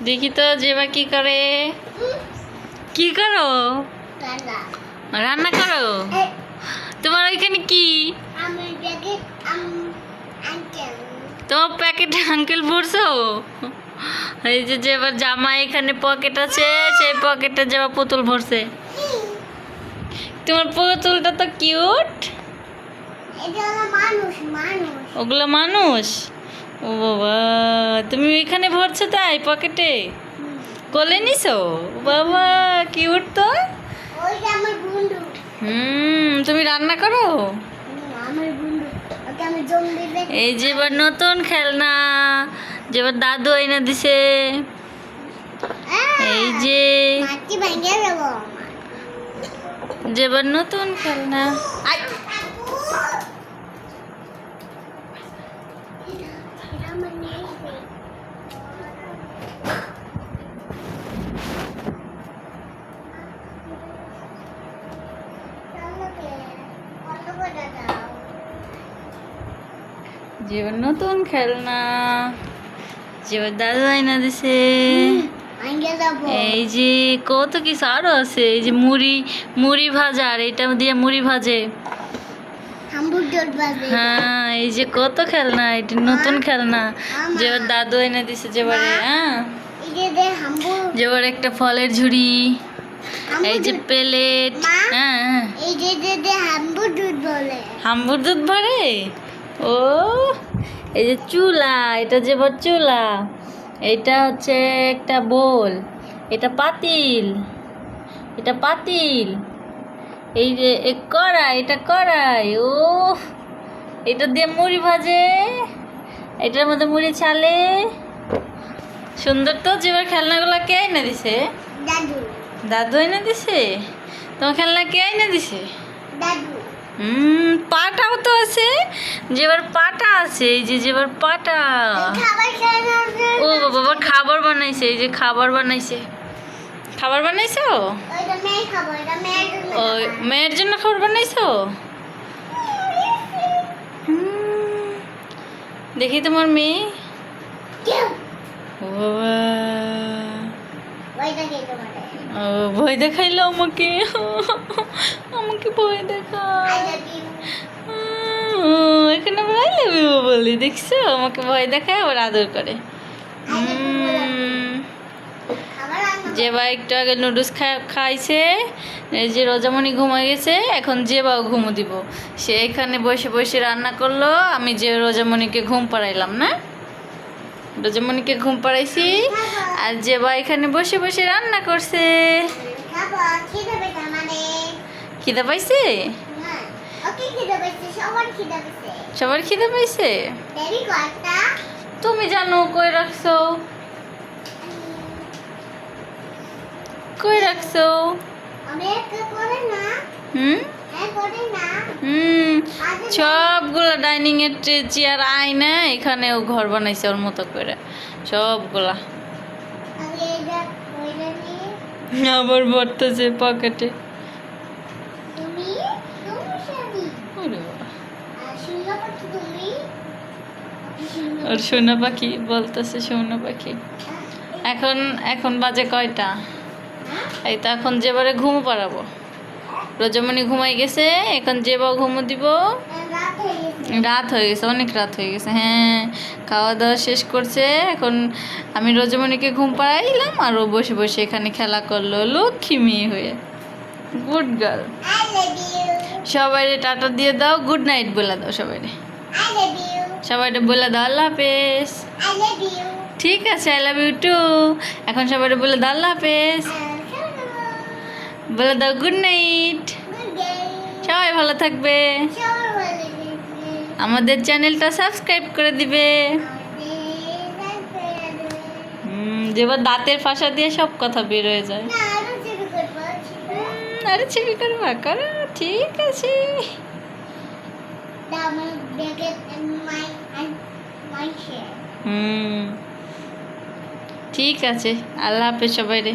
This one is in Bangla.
দেখি তো যেবা কি করে। কি করো? রান্না করো। তোমার ওইখানে কি? তোমার প্যাকেটে আঙ্কেল ভরছো? এই যে যেবার জামা এখানে পকেট আছে, সেই পকেটে যেবা পুতুল ভরছে। তোমার পুতুলটা তো কিউট। ওগুলো মানুষ? ও বাবা, তুমি এখানে ভরছো তাই পকেটে? কোলে নিছো? বাবা কিউট তো। তুমি রান্না করো? এই যে এবার নতুন খেলনা, যেবার দাদু এনে দিছে। এই যে যেবার নতুন খেলনা। যেবার নতুন খেলনা, যেবার দাদু আইনা দিছে। এই যে কত কিছু আরো আছে। এই যে মুড়ি ভাজা, আর এটা দিয়ে মুড়ি ভাজে। হ্যাঁ, এই যে কত খেলনা, এটা নতুন খেলনা যেবার দাদু এনে দিছে। যেবারে যেবার একটা ফলের ঝুড়ি, এই যে প্লেট। হ্যাঁ, হাম্বুর দুধ ভরে। ও এই যে চুলা, এটা যেবার চুলা, এটা হচ্ছে একটা বোল, এটা পাতিল, এটা পাতিল। এই যে কড়াই, এটা কড়াই। ও এটা দিয়ে মুড়ি ভাজে, এটার মধ্যে মুড়ি ছালে। সুন্দর তো। যেবার খেলনাগুলো কে এনে দিছে? দাদু এনে দিছে। তোমার খেলনা কে এনে দিছে? পাটাও তো আছে। যেবার পাটা আছে, এই যে যেবার পাটা। ও বাবা, খাবার বানাইছে। এই যে খাবার বানাইছে। খাবার বানাইছো? ওই মেয়ের জন্য খাবার বানাইছো? দেখি তোমার মেয়ে। ও ভয় দেখাইলো আমাকে। আমাকে ভয় দেখা। এখানে আই লাভ ইউ বলি, দেখছো? আমাকে ভয় দেখায়, আবার আদর করে। যেবা একটু আগে নুডলস খাইছে। এই যে রোজামণি ঘুমাই গেছে, এখন যেবাও ঘুমো দিব। সে এখানে বসে বসে রান্না করলো, আমি যে রোজামণিকে ঘুম পাড়াইলাম না। রোজামণিকে ঘুম পাড়াইছি, আর যেবা এখানে বসে বসে রান্না করছে। খিদা পাইছে? সবার খিদা পাইছে। তুমি জানো কই রাখছো? কই রাখছো? সবগুলা ডাইনিং এর চেয়ার আয়না এখানেও ঘর বানাইছে ওর মতো করে সবগুলা। আবার ভরতেছে পকেটে। আর সোনা পাখি বলতেছে, সোনা পাখি। এখন বাজে কয়টা? এই তো এখন যেবারে ঘুম পাড়াবো। রোজামণি ঘুমাই গেছে, এখন যেবা ঘুমো দিব। রাত হয়ে গেছে, অনেক রাত হয়ে গেছে। হ্যাঁ, খাওয়া দাওয়া শেষ করছে। এখন আমি রোজামণিকে ঘুম পাড়াইলাম, আর ও বসে বসে এখানে খেলা করলো লক্ষ্মী মেয়ে হয়ে। Good girl. সবাই টাটা দিয়ে দাও, গুড নাইট বলে দাও সবাই। সবাই বলে দাও আল্লাহ হাফেজ। ঠিক আছে, আই লাভ ইউ টু। এখন সবাই বলে দাও আল্লাহ হাফেজ, বলে দাও গুড নাইট। সবাই ভালো থাকবে। আমাদের চ্যানেলটা সাবস্ক্রাইব করে দিবে। যেবার দাঁতের ফাঁসা দিয়ে সব কথা বের হয়ে যায়। আরে ছবি করবা, করো। ঠিক আছে। ঠিক আছে, আল্লাহ হাফেজ সবাই রে।